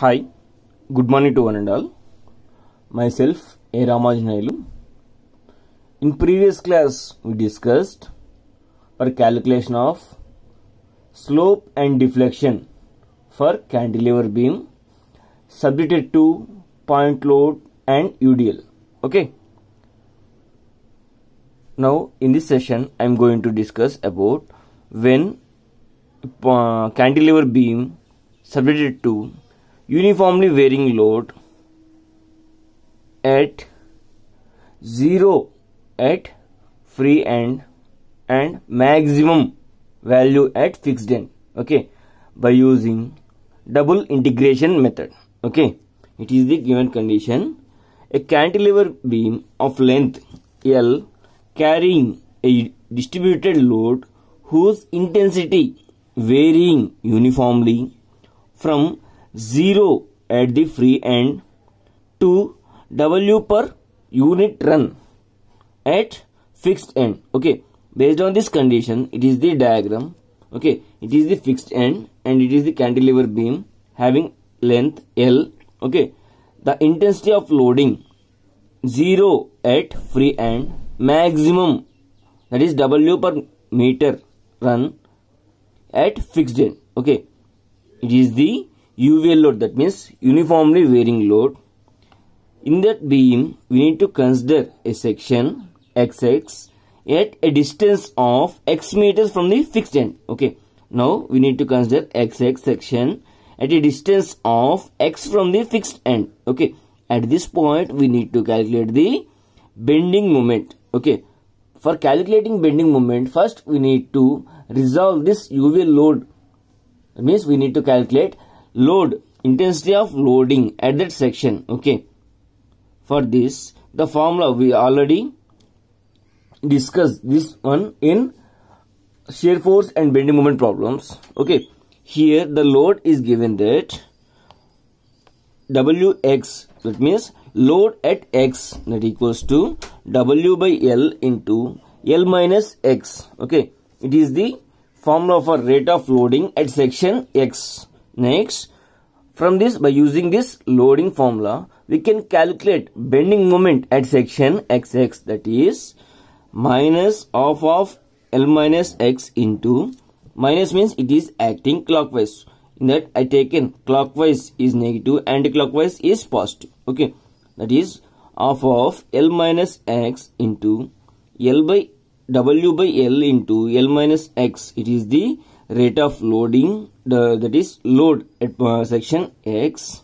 Hi, good morning to one and all. Myself, A. Ramajanailu. In previous class, we discussed for calculation of slope and deflection for cantilever beam subjected to point load and UDL. Okay. Now, in this session, I am going to discuss about when cantilever beam subjected to uniformly varying load at 0 at free end and maximum value at fixed end, okay, by using double integration method. Okay, it is the given condition: a cantilever beam of length L carrying a distributed load whose intensity varying uniformly from 0 at the free end to W per unit run at fixed end. Okay, based on this condition, it is the diagram. Okay, it is the fixed end and it is the cantilever beam having length L. Okay, the intensity of loading 0 at free end, maximum, that is W per meter run at fixed end. Okay, it is the UVL load, that means uniformly varying load. In that beam, we need to consider a section XX at a distance of X meters from the fixed end. Okay, now we need to consider XX section at a distance of X from the fixed end. Okay, at this point we need to calculate the bending moment. Okay, for calculating bending moment, first we need to resolve this UVL load. That means we need to calculate load, intensity of loading at that section. Okay, for this the formula we already discussed this one in shear force and bending moment problems. Okay, here the load is given that Wx, that means load at X, that equals to W by L into L minus X. Okay, it is the formula for rate of loading at section X. Next, from this, by using this loading formula, we can calculate bending moment at section XX, that is minus of L minus X into, minus means it is acting clockwise. In that I taken clockwise is negative, anti-clockwise is positive. Okay, that is of L minus X into L by W by L into L minus X. It is the rate of loading, that is load at section X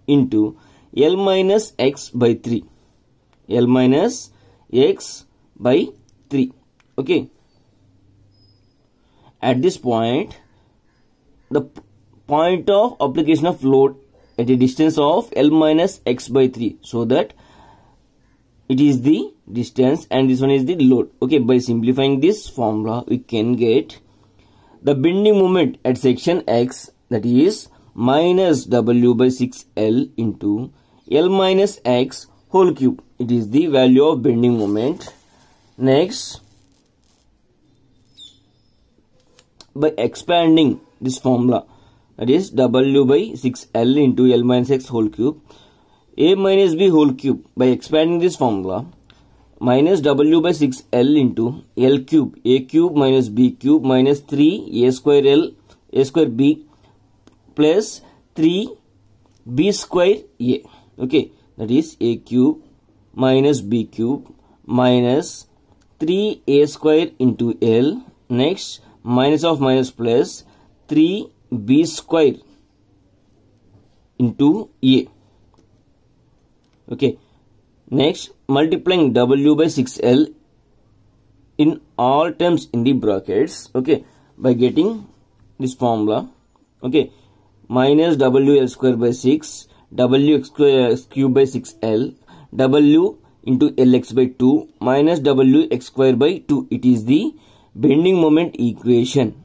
into L minus X by 3. L minus X by 3. Okay. At this point, the point of application of load at a distance of L minus X by 3. So that it is the distance and this one is the load. Okay, by simplifying this formula, we can get the bending moment at section X, that is minus W by 6L into L minus X whole cube. It is the value of bending moment. Next, by expanding this formula, that is W by 6L into L minus X whole cube, A minus B whole cube, by expanding this formula, minus W by 6L into L cube, A cube minus B cube minus 3 A square L, A square B plus 3 B square A. Okay, that is A cube minus B cube minus 3 A square into L. Next, minus of minus plus 3 B square into A. Okay, next multiplying W by 6L in all terms in the brackets. Okay, by getting this formula. Okay, minus WL square by 6, WX square cube by 6L, W into LX by 2 minus WX square by 2. It is the bending moment equation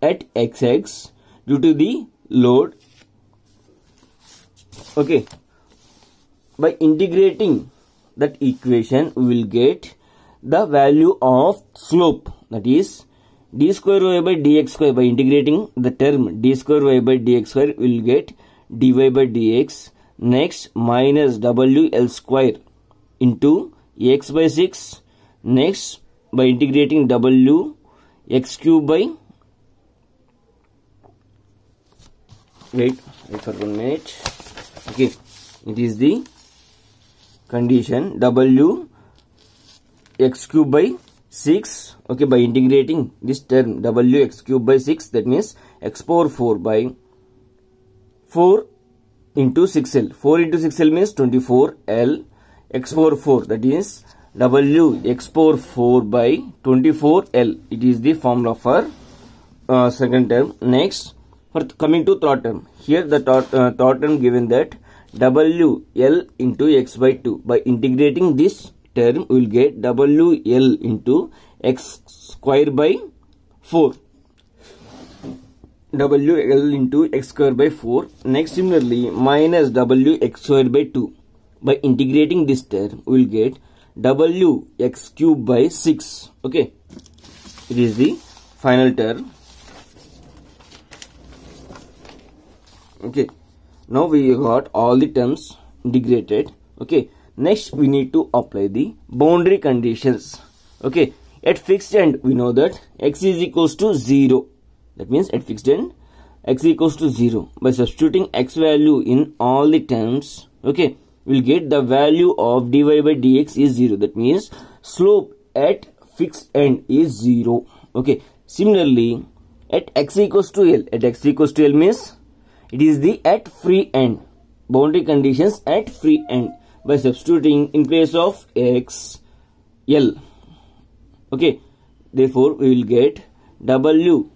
at XX due to the load. Okay, by integrating that equation, we will get the value of slope, that is d square y by dx square. By integrating the term d square y by dx square, we will get dy by dx. Next minus wl square into x by 6. Next by integrating w x cube by, wait for 1 minute. Okay, it is the condition w x cube by 6. Okay, by integrating this term w x cube by 6, that means x power 4 by 4 into 6l. 4 into 6l means 24l x power 4, that is w x power 4 by 24l. It is the formula for second term. Next, for coming to third term, here the third term given that wl into x by 2. By integrating this term, we will get wl into x square by 4. wl into x square by 4. Next, similarly, minus w x square by 2. By integrating this term, we will get w x cube by 6. Okay, it is the final term. Okay, now we got all the terms integrated. Okay, next we need to apply the boundary conditions. Okay, at fixed end we know that x is equals to 0. That means at fixed end x equals to 0. By substituting x value in all the terms, okay, we'll get the value of dy by dx is 0. That means slope at fixed end is 0. Okay, similarly at x equals to l, at x equals to l means it is the at free end. Boundary conditions at free end. By substituting in place of x, l. Okay, therefore we will get w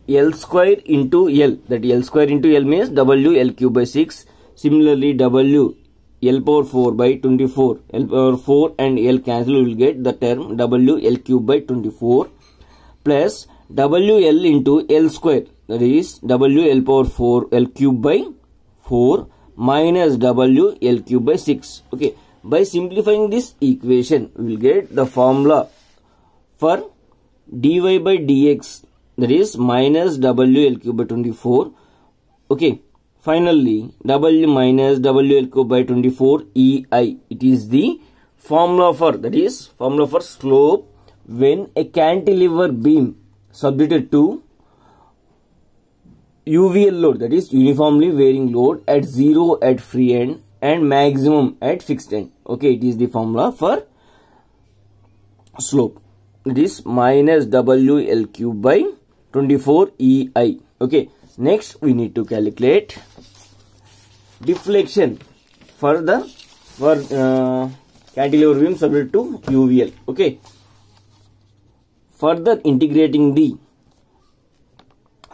l square into l. That l square into l means w l cube by 6. Similarly, w l power 4 by 24. L power 4 and l cancel, we will get the term w l cube by 24 plus w l into l square. That is w l power 4 l cube by 4 minus w l cube by 6. Okay, by simplifying this equation, we will get the formula for dy by dx, that is minus w l cube by 24. Okay, finally w minus w l cube by 24 ei. It is the formula for, that is formula for slope when a cantilever beam subjected to UVL load, that is uniformly varying load, at 0 at free end and maximum at fixed end. Okay, it is the formula for slope. It is minus WL cube by 24 EI. Okay, next we need to calculate deflection for the cantilever beam subject to UVL. Okay, further integrating the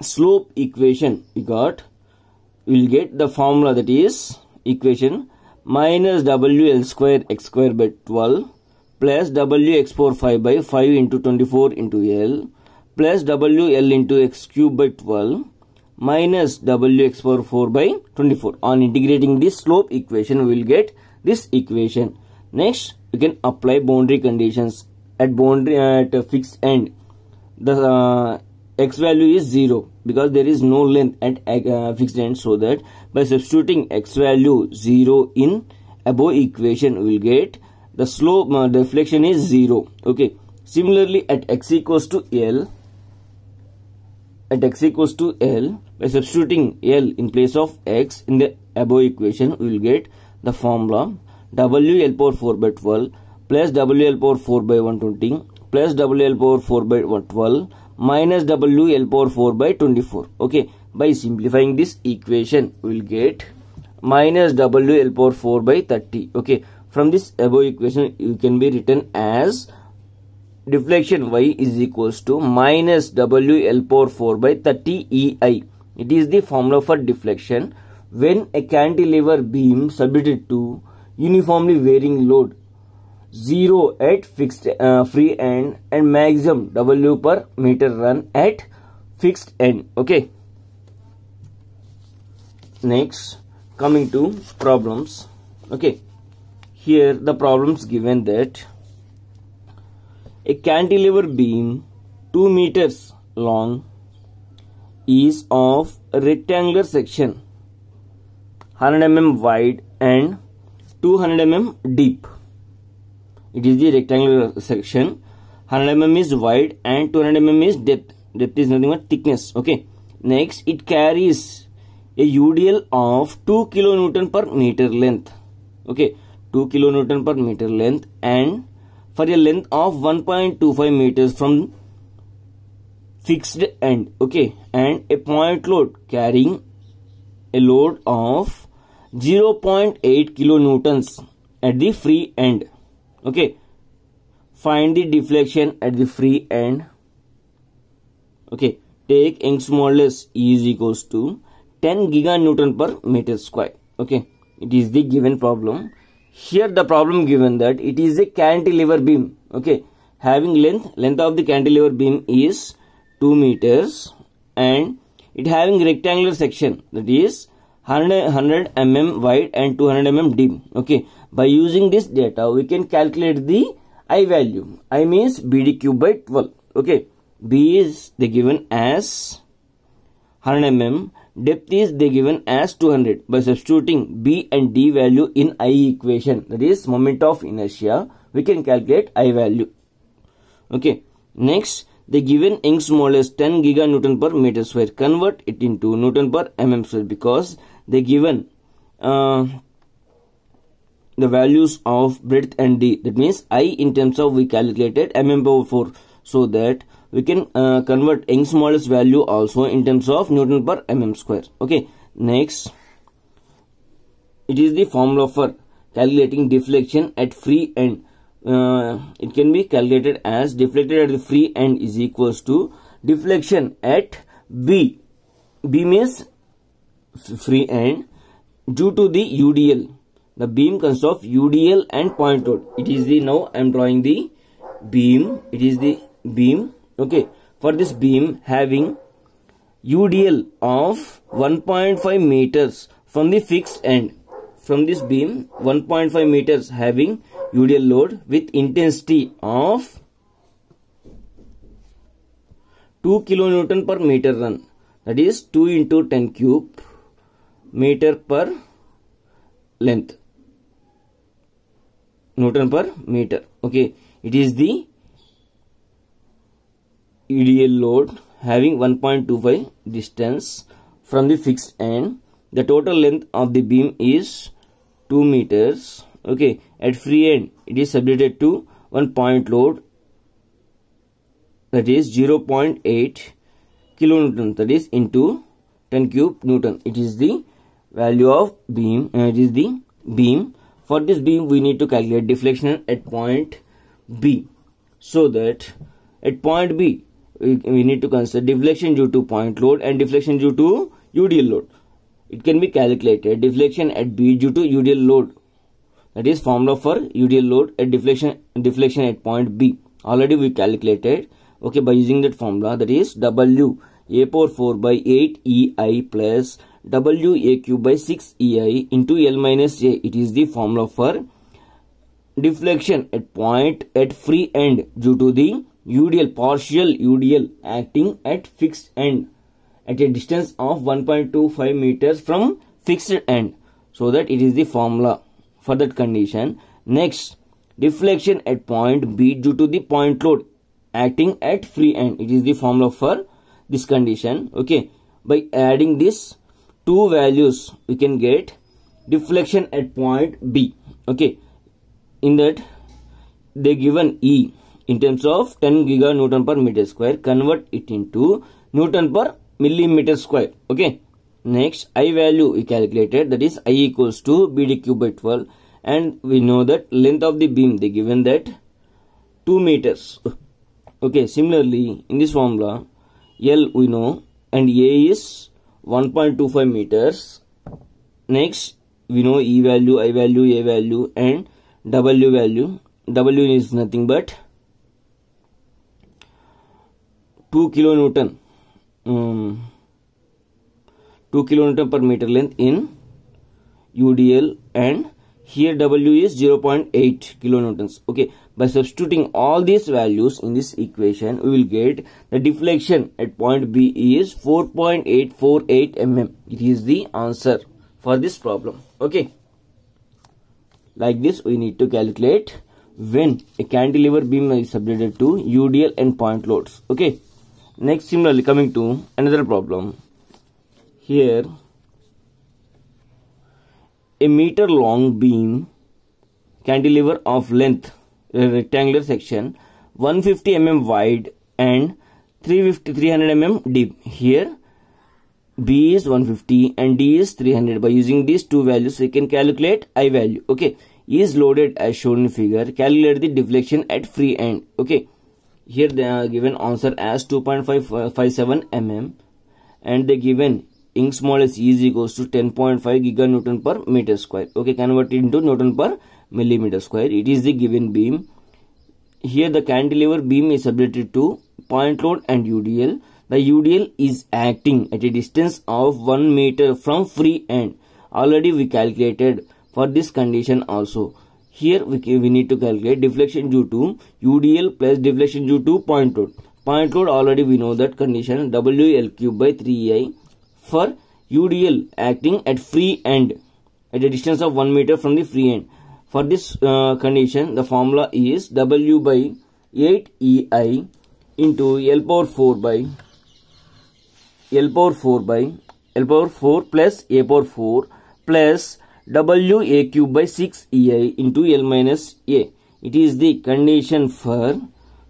slope equation, we will get the formula, that is equation minus WL square x square by 12 plus WX power 5 by 5 into 24 into L plus WL into x cube by 12 minus WX power 4 by 24. On integrating this slope equation, we will get this equation. Next, we can apply boundary conditions. At a fixed end, the x value is 0 because there is no length at fixed end, so that by substituting x value 0 in above equation, we will get the slope deflection is 0. Okay, similarly at x equals to L, by substituting L in place of x in the above equation, we will get the formula WL power 4 by 12 plus WL power 4 by 120 plus WL power 4 by 112 minus WL power 4 by 24. Okay, by simplifying this equation, we will get minus WL power 4 by 30. Okay, from this above equation, you can be written as deflection y is equals to minus WL power 4 by 30 EI. It is the formula for deflection when a cantilever beam subjected to uniformly varying load 0 at fixed free end and maximum W per meter run at fixed end. Okay, next coming to problems. Okay, here the problems given that a cantilever beam 2 meters long is of a rectangular section 100 mm wide and 200 mm deep. It is the rectangular section. 100 mm is wide and 200 mm is depth. Depth is nothing but thickness. Okay. Next, it carries a UDL of 2 kilonewton per meter length. Okay, 2 kilonewton per meter length, and for a length of 1.25 meters from fixed end. Okay, and a point load carrying a load of 0.8 kilonewtons at the free end. Okay, find the deflection at the free end. Okay, take Young's modulus E is equals to 10 giganewton per meter square. Okay, it is the given problem. Here the problem given that it is a cantilever beam. Okay, having length of the cantilever beam is 2 meters and it having rectangular section, that is 100 mm wide and 200 mm deep. Okay, by using this data we can calculate the I value. I means BD cube by 12. Okay, B is they given as 100 mm, depth is they given as 200. By substituting B and D value in I equation, that is moment of inertia, we can calculate I value. Okay, next they given Young's modulus 10 giganewton per meter square. Convert it into Newton per mm square, because they given the values of breadth and D. That means I in terms of we calculated mm power 4, so that we can convert Young's modulus value also in terms of Newton per mm square. Okay, next it is the formula for calculating deflection at free end. It can be calculated as deflected at the free end is equals to deflection at B. B means free end due to the UDL. The beam consists of UDL and point load. It is the, now I am drawing the beam. It is the beam. Okay, for this beam having UDL of 1.5 meters from the fixed end. From this beam 1.5 meters having UDL load with intensity of 2 kilonewton per meter run. That is 2 into 10 cube meter per length. Newton per meter. Okay, it is the UDL load having 1.25 distance from the fixed end. The total length of the beam is 2 meters. Okay, at free end it is subjected to one point load, that is 0.8 kilonewton, that is into 10 cube Newton. It is the value of beam. It is the beam. For this beam we need to calculate deflection at point B, so that at point B we need to consider deflection due to point load and deflection due to UDL load. It can be calculated deflection at B due to UDL load, that is formula for UDL load at deflection at point B. Already we calculated. Okay, by using that formula, that is W a power 4 by 8 EI plus W a cube by 6 EI into L minus A. It is the formula for deflection at point at free end due to the UDL, partial UDL acting at fixed end at a distance of 1.25 meters from fixed end, so that it is the formula for that condition. Next, deflection at point B due to the point load acting at free end. It is the formula for this condition. Okay, by adding this two values we can get deflection at point B. Okay, in that they given E in terms of 10 giganewton per meter square. Convert it into Newton per millimeter square. Okay, next I value we calculated, that is I equals to BD cube by 12, and we know that length of the beam they given that 2 meters. Okay, similarly in this formula L we know and A is 1.25 meters. Next we know E value, I value, A value and W value. W is nothing but 2 kilonewton. 2 kilonewton per meter length in UDL, and here W is 0.8 kilonewtons. Okay, by substituting all these values in this equation we will get the deflection at point B is 4.848 mm. It is the answer for this problem. Okay, like this we need to calculate when a cantilever beam is subjected to UDL and point loads. Okay, next similarly coming to another problem. Here a meter long beam cantilever of length rectangular section 150 mm wide and 300 mm deep. Here B is 150 and D is 300. By using these two values we can calculate I value. Okay, is loaded as shown in figure. Calculate the deflection at free end. Okay, here they are given answer as 2.557 mm and they given Young's modulus is equals to 10.5 giganewton per meter square. Okay, convert it into Newton per millimeter square. It is the given beam. Here the cantilever beam is subjected to point load and UDL. The UDL is acting at a distance of 1 meter from free end. Already we calculated for this condition also. Here we need to calculate deflection due to UDL plus deflection due to point load. Point load already we know that condition WL cube by 3I for UDL acting at free end at a distance of 1 meter from the free end. For this condition the formula is W by 8EI into L power 4 plus A power 4 plus WA cube by 6EI into L minus A. It is the condition for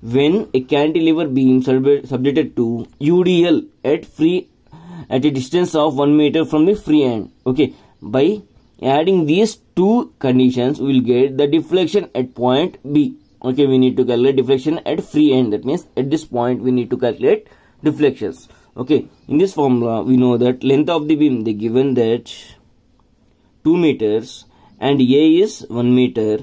when a cantilever beam subjected to UDL at a distance of 1 meter from the free end. Okay, by adding these two conditions we will get the deflection at point B. Okay, we need to calculate deflection at free end. That means at this point we need to calculate deflections. Okay, in this formula we know that length of the beam they given that 2 meters and A is 1 meter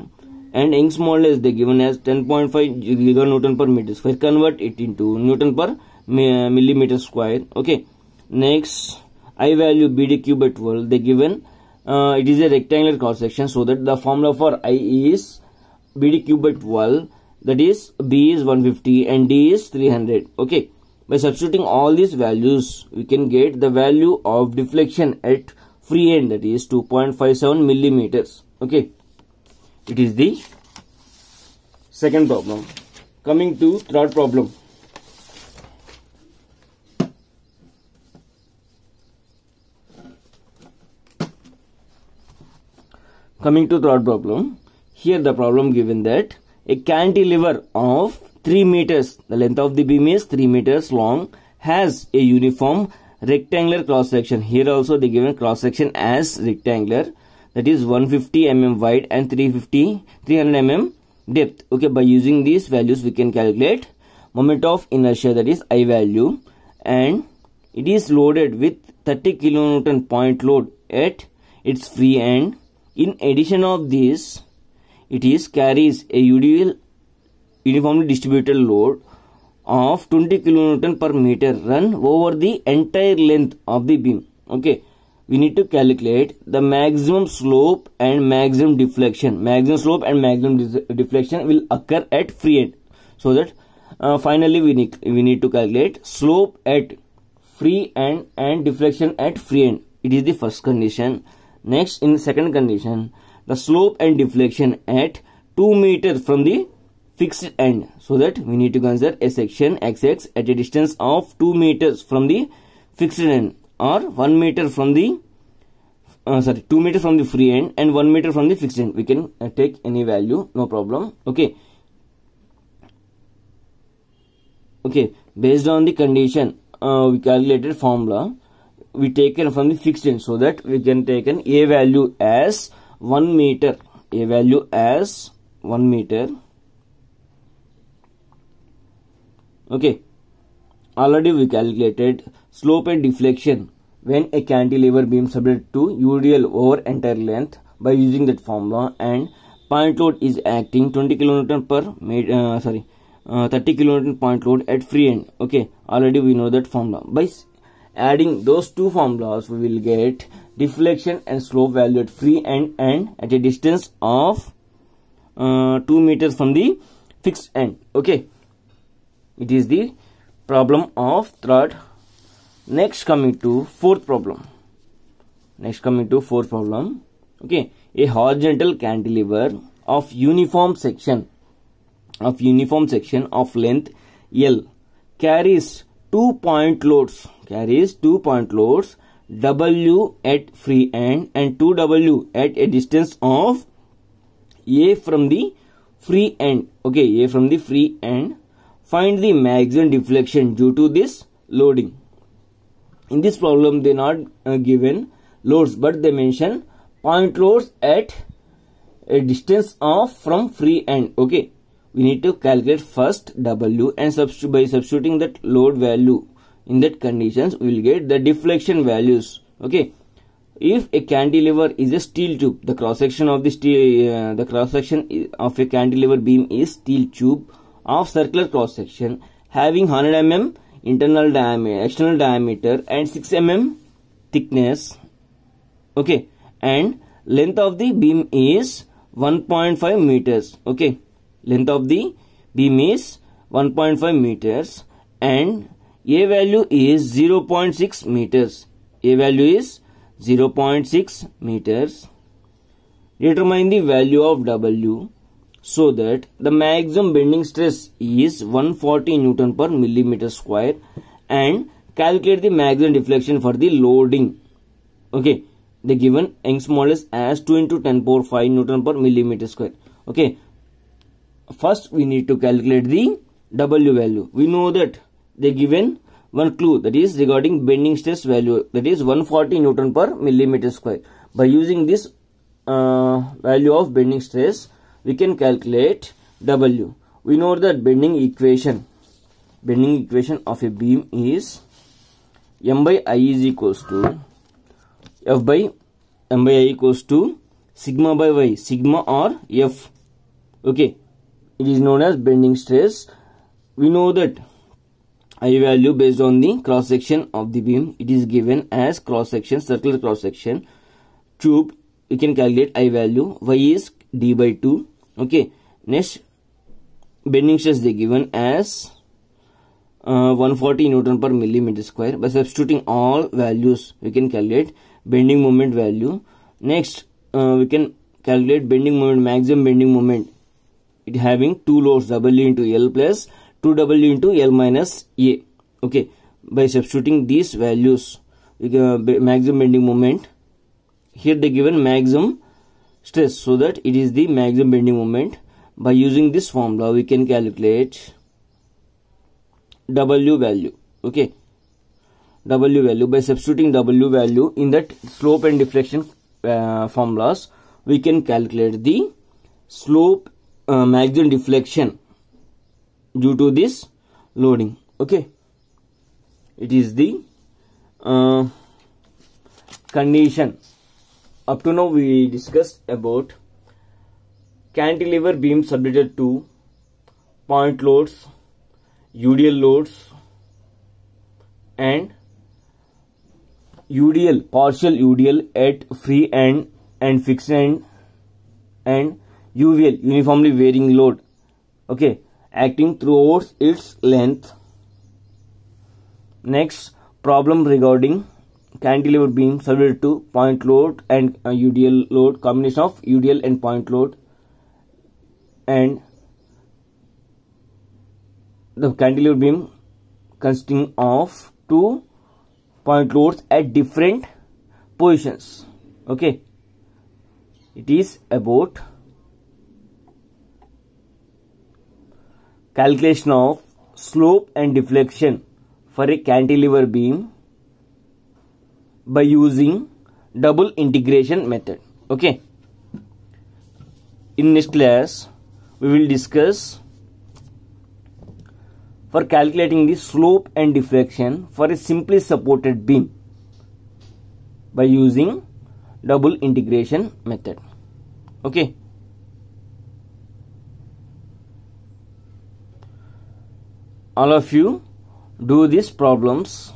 and Young's modulus they given as 10.5 giganewton per meter square. Convert it into Newton per millimeter square. Okay, next I value BD cube by 12 they given it is a rectangular cross section, so that the formula for I is BD cube by 12, that is B is 150 and D is 300. Okay, by substituting all these values we can get the value of deflection at free end, that is 2.57 millimeters. Okay, it is the second problem. Coming to third problem. Coming to third problem, here the problem given that a cantilever of 3 meters, the length of the beam is 3 meters long, has a uniform rectangular cross section. Here also they given cross section as rectangular, that is 150 mm wide and 300 mm depth. Okay, by using these values we can calculate moment of inertia, that is I value, and it is loaded with 30 kilonewton point load at its free end. In addition of this, it is carries a UDL uniformly distributed load of 20 kilonewton per meter run over the entire length of the beam. Okay, we need to calculate the maximum slope and maximum deflection. Maximum slope and maximum deflection will occur at free end. So that finally we need to calculate slope at free end and deflection at free end. It is the first condition. Next, in the second condition, the slope and deflection at 2 meters from the fixed end. So that we need to consider a section XX at a distance of 2 meters from the fixed end, or 1 meter from the 2 meters from the free end and 1 meter from the fixed end. We can take any value, no problem. Okay. Okay, based on the condition we calculated formula, we taken from the fixed end, so that we can take an A value as 1 meter. A value as 1 meter. Okay, already we calculated slope and deflection when a cantilever beam subject to UDL over entire length by using that formula, and point load is acting 20 kilonewton per 30 kilonewton point load at free end. Okay, already we know that formula. By adding those two formulas we will get deflection and slope value at free end and at a distance of 2 meters from the fixed end. Okay, it is the problem of third. Next, coming to fourth problem. Next, coming to fourth problem. Okay, a horizontal cantilever of uniform section of length L carries 2 point loads W at free end and 2W at a distance of A from the free end. Okay, A from the free end. Find the maximum deflection due to this loading. In this problem, they not given loads, but they mention point loads at a distance of from free end. Okay, we need to calculate first W, and by substituting that load value in that conditions, we will get the deflection values. Okay, if a cantilever is a steel tube, the cross section of the a cantilever beam is steel tube of circular cross section having 100 mm external diameter and 6 mm thickness. Okay, and length of the beam is 1.5 meters. Okay, length of the beam is 1.5 meters and A value is 0.6 meters. A value is 0.6 meters. Determine the value of W so that the maximum bending stress is 140 Newton per millimeter square, and calculate the maximum deflection for the loading. Okay, they given Young's modulus as 2 into 10 power 5 Newton per millimeter square. Okay, first we need to calculate the W value. We know that they given one clue, that is regarding bending stress value, that is 140 Newton per millimeter square. By using this value of bending stress, we can calculate W. We know that bending equation of a beam is M by I is equals to F by M by I equals to sigma by Y, sigma or F. Okay, it is known as bending stress. We know that I value based on the cross section of the beam. It is given as cross section, circular cross section tube. We can calculate I value. Y is D by 2. Okay, next bending stress they given as 140 Newton per millimeter square. By substituting all values, we can calculate bending moment value. Next, we can calculate bending moment, maximum bending moment. It having two loads, W into L plus 2W into L minus A. Okay, by substituting these values, we get maximum bending moment. Here they given maximum stress, so that it is the maximum bending moment. By using this formula, we can calculate W value. Okay, W value. By substituting W value in that slope and deflection formulas, we can calculate the slope maximum deflection due to this loading. Okay, it is the condition. Up to now we discussed about cantilever beam subjected to point loads, UDL loads, and UDL, partial UDL at free end and fixed end, and UVL, uniformly varying load. Okay, acting throughout its length. Next, problem regarding cantilever beam subjected to point load and UDL load, combination of UDL and point load, and the cantilever beam consisting of two point loads at different positions. Okay, it is about calculation of slope and deflection for a cantilever beam by using double integration method. Okay, in next class we will discuss for calculating the slope and deflection for a simply supported beam by using double integration method. Okay, all of you do these problems.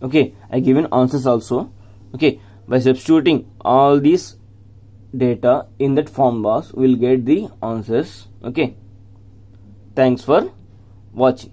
Okay, I given answers also. Okay, by substituting all these data in that formulas, we will get the answers. Okay, thanks for watching.